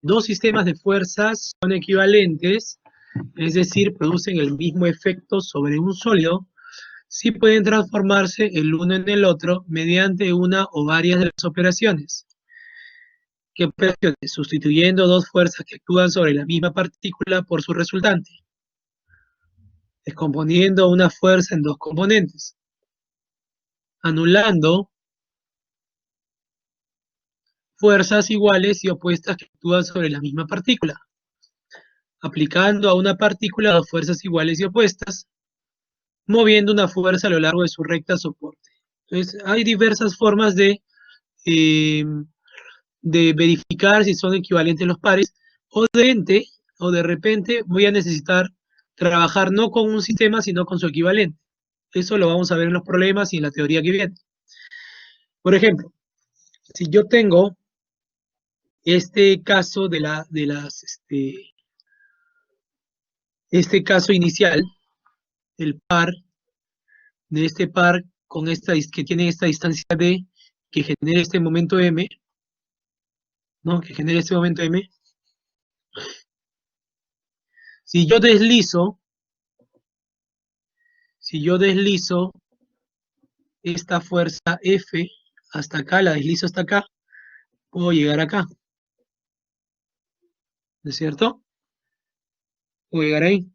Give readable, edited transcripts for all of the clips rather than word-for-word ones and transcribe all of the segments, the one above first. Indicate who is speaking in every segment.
Speaker 1: dos sistemas de fuerzas son equivalentes, es decir, producen el mismo efecto sobre un sólido, sí pueden transformarse el uno en el otro mediante una o varias de las operaciones. ¿Qué operaciones? Sustituyendo dos fuerzas que actúan sobre la misma partícula por su resultante, descomponiendo una fuerza en dos componentes, anulando fuerzas iguales y opuestas que actúan sobre la misma partícula, aplicando a una partícula dos fuerzas iguales y opuestas, moviendo una fuerza a lo largo de su recta soporte. Entonces, hay diversas formas eh, de verificar si son equivalentes los pares, o de repente voy a necesitar trabajar no con un sistema, sino con su equivalente. Eso lo vamos a ver en los problemas y en la teoría que viene. Por ejemplo, si yo tengo este caso este caso inicial, el par, de este par con que tiene esta distancia D, que genera este momento M, ¿no? Que genera este momento M. Si yo deslizo, si yo deslizo esta fuerza F hasta acá, la deslizo hasta acá, puedo llegar acá, ¿no es cierto? Puedo llegar ahí.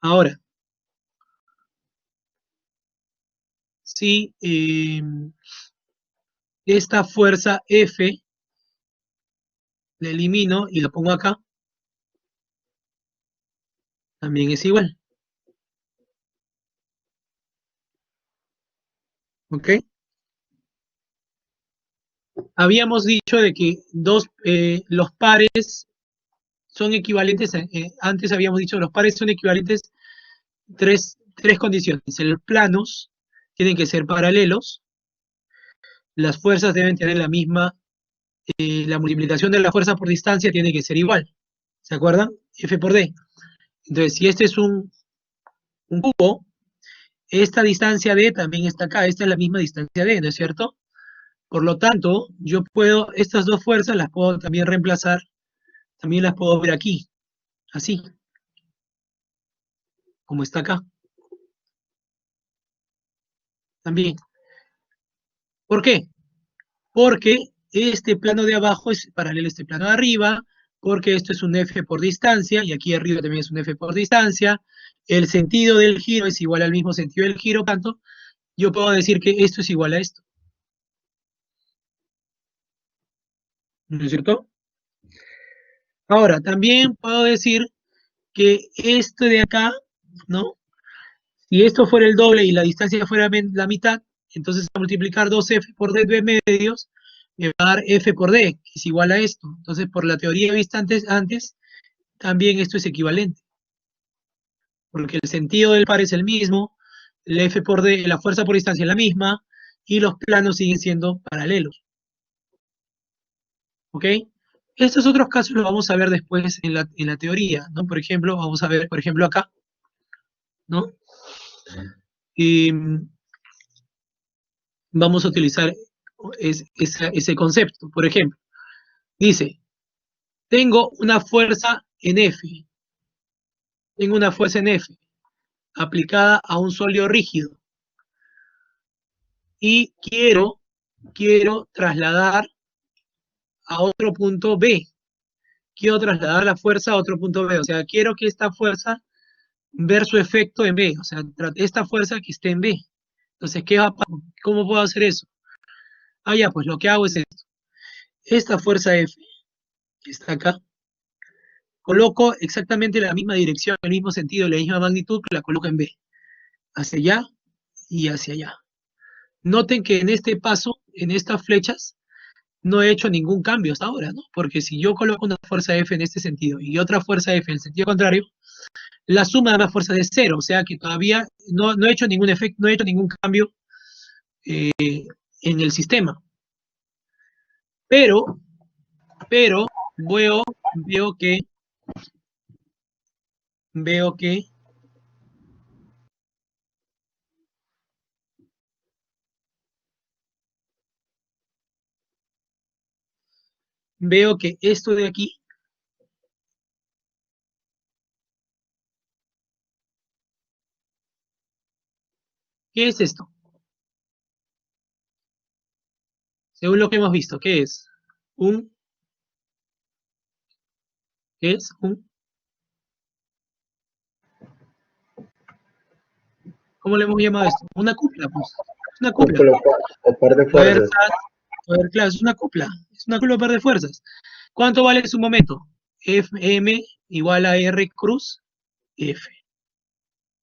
Speaker 1: Ahora, si esta fuerza F la elimino y la pongo acá, también es igual, ¿ok? Habíamos dicho de que los pares son equivalentes, antes habíamos dicho los pares son equivalentes tres condiciones. Los planos tienen que ser paralelos, las fuerzas deben tener la multiplicación de la fuerza por distancia tiene que ser igual. ¿Se acuerdan? F por D. Entonces, si este es un cubo, esta distancia D también está acá, esta es la misma distancia D, ¿no es cierto? Por lo tanto, yo puedo, estas dos fuerzas las puedo también reemplazar, también las puedo ver aquí, así, como está acá, también. ¿Por qué? Porque este plano de abajo es paralelo a este plano de arriba, porque esto es un F por distancia, y aquí arriba también es un F por distancia, el sentido del giro es igual al mismo sentido del giro, por tanto, yo puedo decir que esto es igual a esto, ¿no es cierto? Ahora, también puedo decir que esto de acá, ¿no? Si esto fuera el doble y la distancia fuera la mitad, entonces a multiplicar 2F por D de medios, me va a dar F por D, que es igual a esto. Entonces, por la teoría vista antes también esto es equivalente, porque el sentido del par es el mismo, la F por D, la fuerza por distancia es la misma, y los planos siguen siendo paralelos. ¿Ok? Estos otros casos los vamos a ver después en la teoría, ¿no? Por ejemplo, vamos a ver, por ejemplo, acá, ¿no? Y vamos a utilizar ese concepto. Por ejemplo, dice, tengo una fuerza en F, tengo una fuerza en F aplicada a un sólido rígido y quiero trasladar a otro punto B, quiero trasladar la fuerza a otro punto B, o sea, quiero que esta fuerza ver su efecto en B, o sea, esta fuerza que esté en B. Entonces, ¿cómo puedo hacer eso? Ah, ya, pues lo que hago es esto. Esta fuerza F, que está acá, coloco exactamente la misma dirección, el mismo sentido, la misma magnitud, la coloco en B, hacia allá y hacia allá. Noten que en este paso, en estas flechas, no he hecho ningún cambio hasta ahora, ¿no? Porque si yo coloco una fuerza F en este sentido y otra fuerza F en el sentido contrario, la suma de ambas fuerzas es cero, o sea que todavía no he hecho ningún efecto, no he hecho ningún cambio eh, en el sistema. Pero, pero veo, veo que, veo que veo que esto de aquí, ¿qué es esto? Según lo que hemos visto, ¿qué es? Un, ¿qué es? ¿Cómo le hemos llamado esto? Una cupla, pues. Es una cupla.
Speaker 2: Cúpula o par de fuerzas.
Speaker 1: Fuerzas, poder, claro, es una cupla. Es una cupla par de fuerzas. ¿Cuánto vale su momento? Fm igual a R cruz F.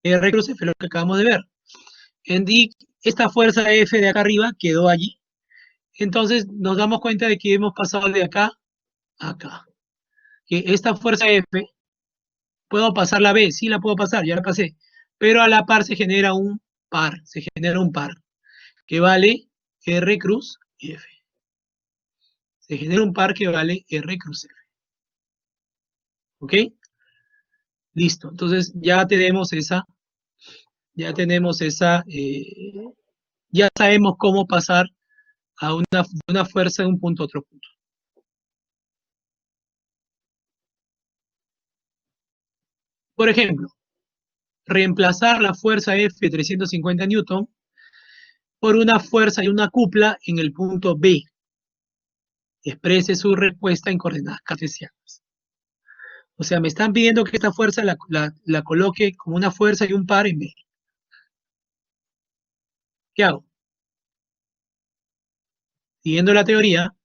Speaker 1: R cruz F, lo que acabamos de ver. Esta fuerza F de acá arriba quedó allí. Entonces nos damos cuenta de que hemos pasado de acá a acá. Que esta fuerza F, ¿puedo pasar la B? Sí la puedo pasar, ya la pasé. Pero a la par se genera un par, que vale R cruz F. Se genera un par que vale R cruz F. ¿Ok? Listo. Entonces ya sabemos cómo pasar a una fuerza de un punto a otro punto. Por ejemplo, reemplazar la fuerza F de 350 newton por una fuerza y una cupla en el punto B. Exprese su respuesta en coordenadas cartesianas. O sea, me están pidiendo que esta fuerza la coloque como una fuerza y un par en B. ¿Qué hago? Siguiendo la teoría,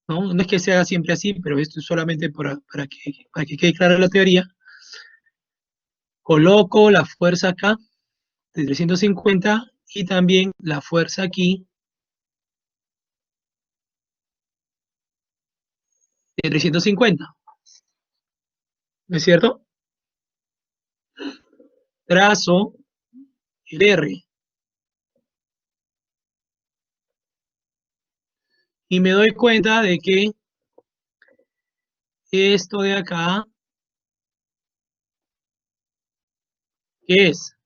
Speaker 1: ¿no? No es que sea siempre así, pero esto es solamente para que quede clara la teoría. Coloco la fuerza acá de 350 y también la fuerza aquí de 350. ¿No es cierto? Trazo el R y me doy cuenta de que esto de acá, ¿qué es?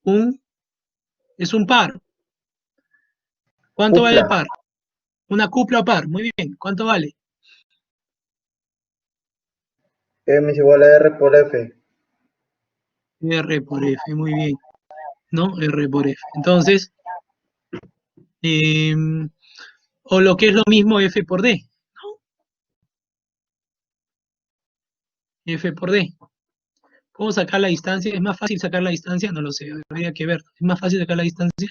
Speaker 1: Un, es un par. ¿Cuánto vale el
Speaker 2: Cupla.
Speaker 1: par? Una cupla o par. Muy bien. ¿Cuánto vale?
Speaker 2: M es igual a R por F.
Speaker 1: R por F. Muy bien. ¿No? R por F. Entonces, eh, o lo que es lo mismo F por D. ¿No? F por D. ¿Cómo sacar la distancia? ¿Es más fácil sacar la distancia? No lo sé, habría que ver. ¿Es más fácil sacar la distancia?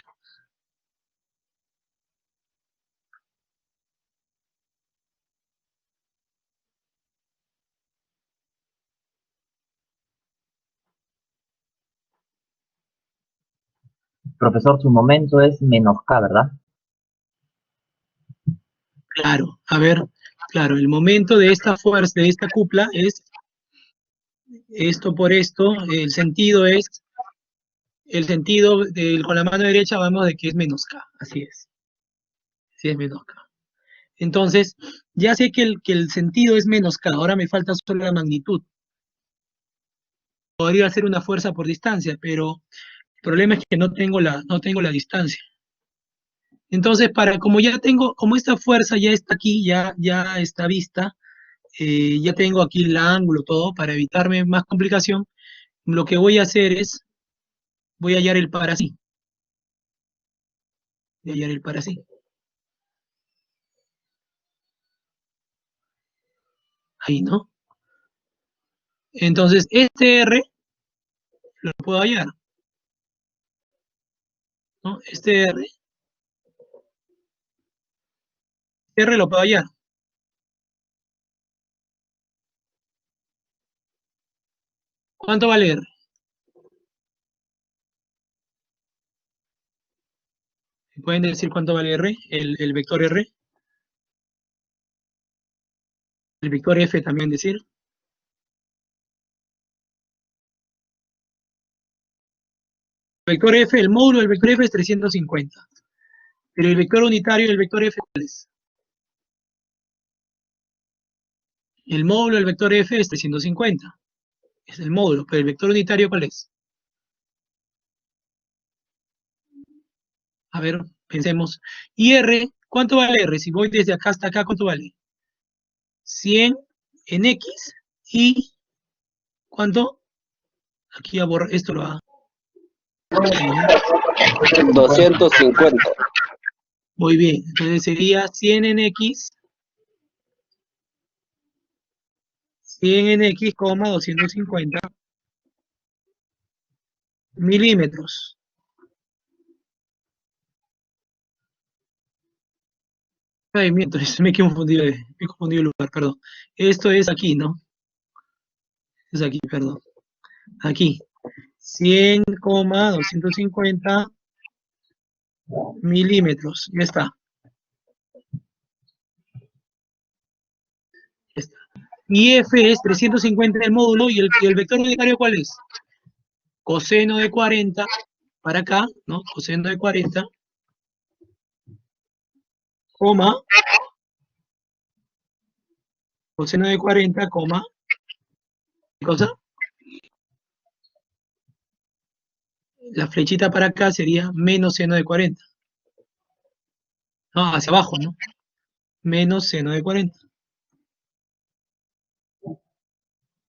Speaker 3: Profesor, su momento es menos K, ¿verdad?
Speaker 1: Claro, a ver, claro, el momento de esta fuerza, de esta cupla es esto por esto, con la mano derecha vamos de que es menos K, así es, sí es menos K. Entonces, ya sé que el sentido es menos K, ahora me falta solo la magnitud. Podría ser una fuerza por distancia, pero el problema es que no tengo la distancia. Entonces, como esta fuerza ya está aquí, ya está vista, ya tengo aquí el ángulo, todo, para evitarme más complicación, lo que voy a hacer es, voy a hallar el par así, voy a hallar el par así, ahí, ¿no? Entonces, este R lo puedo hallar, ¿no? R lo puedo hallar. ¿Cuánto vale R? ¿Me pueden decir cuánto vale R? El vector R, el vector F también decir. El vector F, el módulo del vector F es 350, pero el vector unitario del vector F, ¿cuál es? El módulo del vector F es 350, es el módulo, pero el vector unitario, ¿cuál es? A ver, pensemos. ¿Y R ¿Cuánto vale R? Si voy desde acá hasta acá, ¿cuánto vale? 100 en X y ¿cuánto? Aquí ya borro, esto lo va.
Speaker 4: 250.
Speaker 1: Muy bien, entonces sería 100 en X, 100 en X, 250 milímetros. Ay, miento, me he confundido, el lugar, perdón. Esto es aquí, ¿no? Es aquí, perdón. Aquí. 100,250 milímetros. Ya está. Ya está. Y F es 350 en el módulo y el vector unitario, ¿cuál es? Coseno de 40 para acá, ¿no? Coseno de 40, coma, coseno de 40, coma, ¿qué cosa? La flechita para acá sería menos seno de 40. No, hacia abajo, ¿no? Menos seno de 40.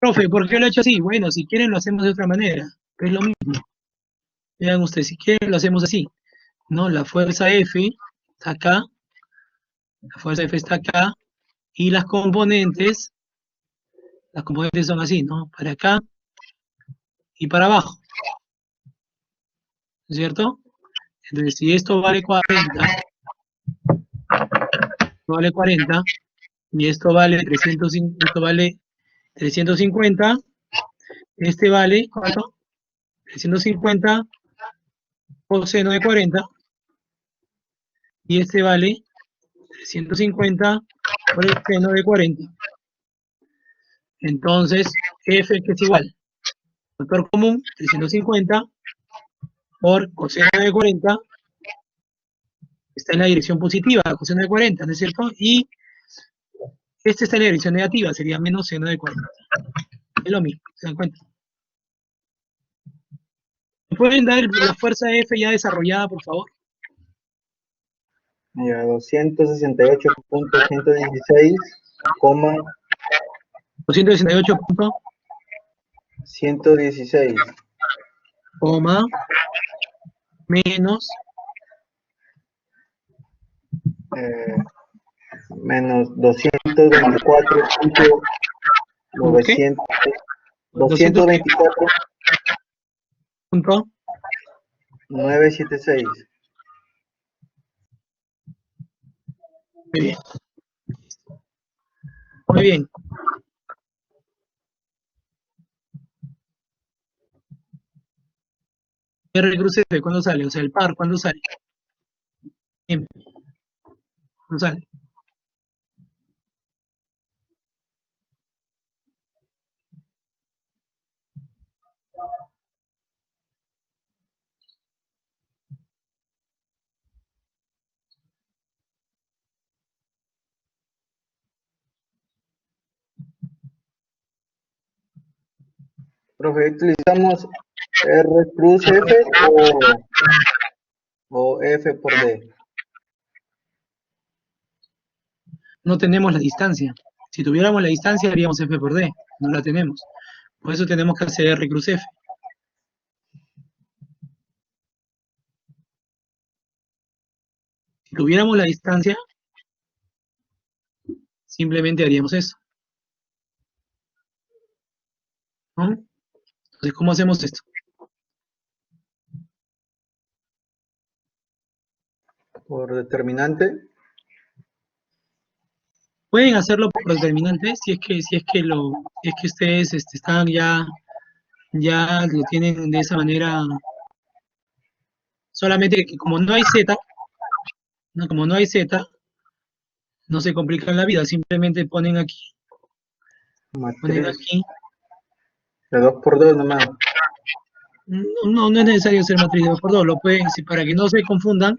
Speaker 1: Profe, ¿por qué lo he hecho así? Bueno, si quieren lo hacemos de otra manera, pero es lo mismo. Vean ustedes, si quieren lo hacemos así, ¿no? La fuerza F está acá, la fuerza F está acá, y las componentes son así, ¿no? Para acá y para abajo, ¿no es cierto? Entonces, si esto vale 40 y esto vale 350, este vale, ¿cuánto? 350 coseno de 40 y este vale 350 por el seno de 40. Entonces, F que es igual, factor común, 350 por coseno de 40, está en la dirección positiva, coseno de 40, ¿no es cierto? Y este está en la dirección negativa, sería menos seno de 40. Es lo mismo, ¿se dan cuenta? ¿Me pueden dar la fuerza F ya desarrollada, por favor?
Speaker 2: Ya, 268.116,
Speaker 1: 268 punto,
Speaker 2: 116,
Speaker 1: coma, menos,
Speaker 2: menos 224.900,
Speaker 1: ¿qué? 200 qué?
Speaker 2: 224,
Speaker 1: Punto,
Speaker 2: 976.
Speaker 1: muy bien. Muy bien. R cruz F, ¿cuándo sale? O sea, el par, ¿cuándo sale? Bien, ¿cuándo sale?
Speaker 2: Profe, ¿utilizamos R cruz F o F por D?
Speaker 1: No tenemos la distancia. Si tuviéramos la distancia, haríamos F por D. No la tenemos. Por eso tenemos que hacer R cruz F. Si tuviéramos la distancia, simplemente haríamos eso, ¿no? Entonces, ¿cómo hacemos esto?
Speaker 2: Por determinante.
Speaker 1: Pueden hacerlo por determinante si es que ustedes están ya lo tienen de esa manera, solamente que como no hay Z, ¿no? Como no hay Z, no se complican la vida, simplemente ponen
Speaker 2: Matriz
Speaker 1: aquí.
Speaker 2: de 2 por 2 nomás.
Speaker 1: No es necesario hacer matriz de 2x2, lo pueden, para que no se confundan,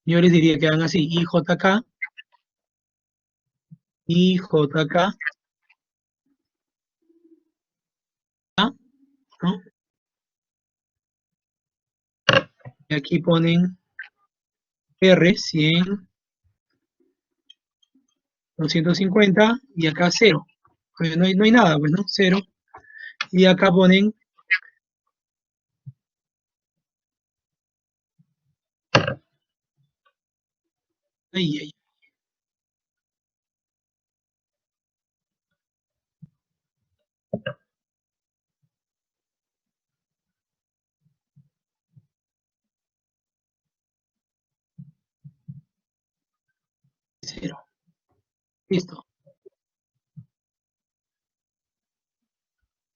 Speaker 1: yo les diría que hagan así, IJK, ¿no? Y aquí ponen R, 100, 250, y acá 0. Porque no hay nada, pues, ¿no? 0. Y acá ponen ahí. 0. Listo.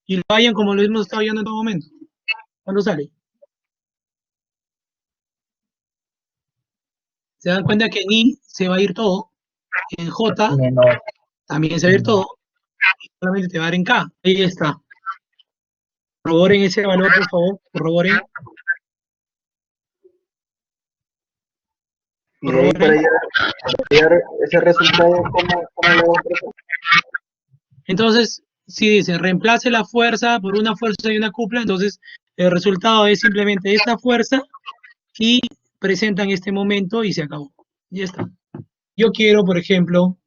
Speaker 1: Y lo vayan como lo hemos estado viendo en todo momento. ¿Cuándo sale? Se dan cuenta que en I se va a ir todo. En J
Speaker 3: Menos,
Speaker 1: también se va a ir todo. Y solamente te va a dar en K. Ahí está. Corroboren ese valor, por favor. Corroboren.
Speaker 2: Y de ahí para hallar ese resultado, ¿cómo lo vamos a hacer?
Speaker 1: Entonces, si dice reemplace la fuerza por una fuerza y una cupla, entonces el resultado es simplemente esta fuerza y presentan este momento y se acabó. Ya está. Yo quiero, por ejemplo,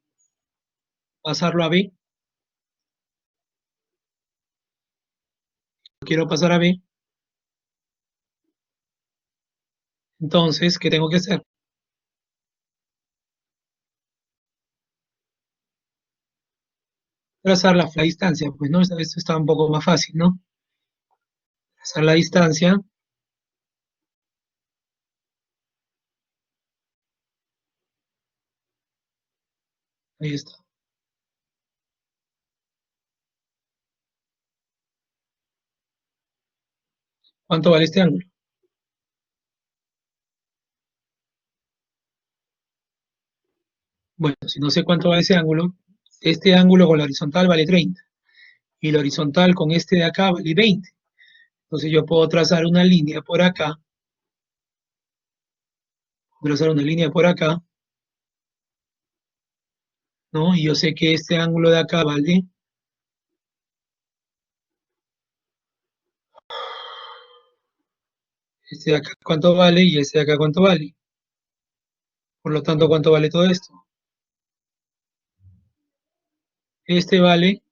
Speaker 1: pasarlo a B. Quiero pasar a B. Entonces, ¿qué tengo que hacer? Trazar la distancia, pues, ¿no? Esto está un poco más fácil, ¿no? Trazar la distancia. Ahí está. ¿Cuánto vale este ángulo? Bueno, si no sé cuánto vale ese ángulo, este ángulo con la horizontal vale 30. Y la horizontal con este de acá vale 20. Entonces yo puedo trazar una línea por acá. Trazar una línea por acá, ¿no? Y yo sé que este ángulo de acá vale este de acá cuánto vale y este de acá cuánto vale. Por lo tanto, ¿cuánto vale todo esto? Este vale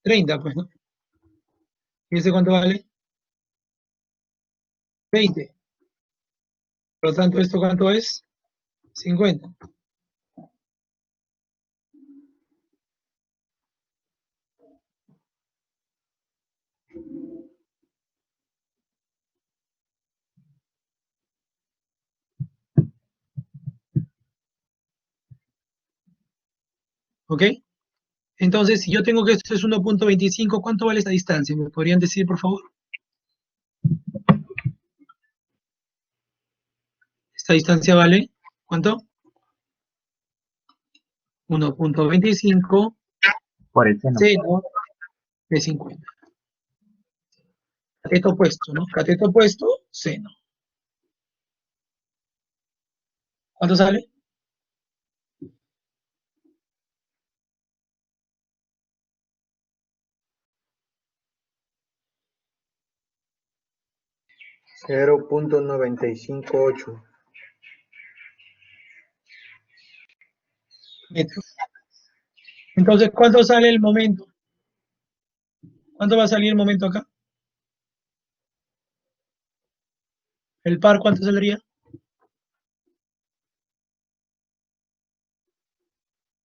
Speaker 1: 30, pues, ¿no? ¿Y este cuánto vale? 20. Por lo tanto, ¿esto cuánto es? 50. ¿Ok? Entonces, si yo tengo que esto es 1.25, ¿cuánto vale esta distancia? ¿Me podrían decir, por favor? Esta distancia vale, ¿cuánto? 1.25
Speaker 3: por el seno.
Speaker 1: seno de 50. Cateto opuesto, ¿no? Cateto opuesto, seno. ¿Cuánto sale?
Speaker 2: 0.958.
Speaker 1: Metros. Entonces, ¿cuánto sale el momento? ¿Cuánto va a salir el momento acá? ¿El par cuánto saldría?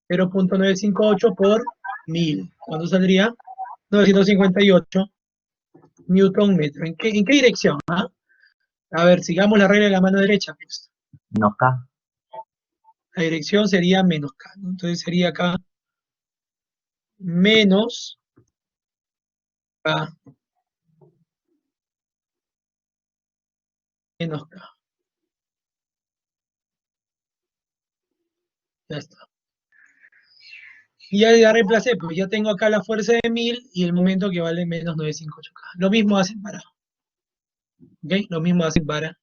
Speaker 1: 0.958 por 1000. ¿Cuánto saldría? 958 newton metro. ¿En qué dirección? ¿Ah? A ver, sigamos la regla de la mano derecha. Pues.
Speaker 3: Menos K.
Speaker 1: La dirección sería menos K, ¿no? Entonces sería acá menos K menos K. Ya está. Y ya reemplacé, pues ya tengo acá la fuerza de 1000 y el momento que vale menos 958K. Lo mismo hacen para. ¿Ok? Lo mismo hacen para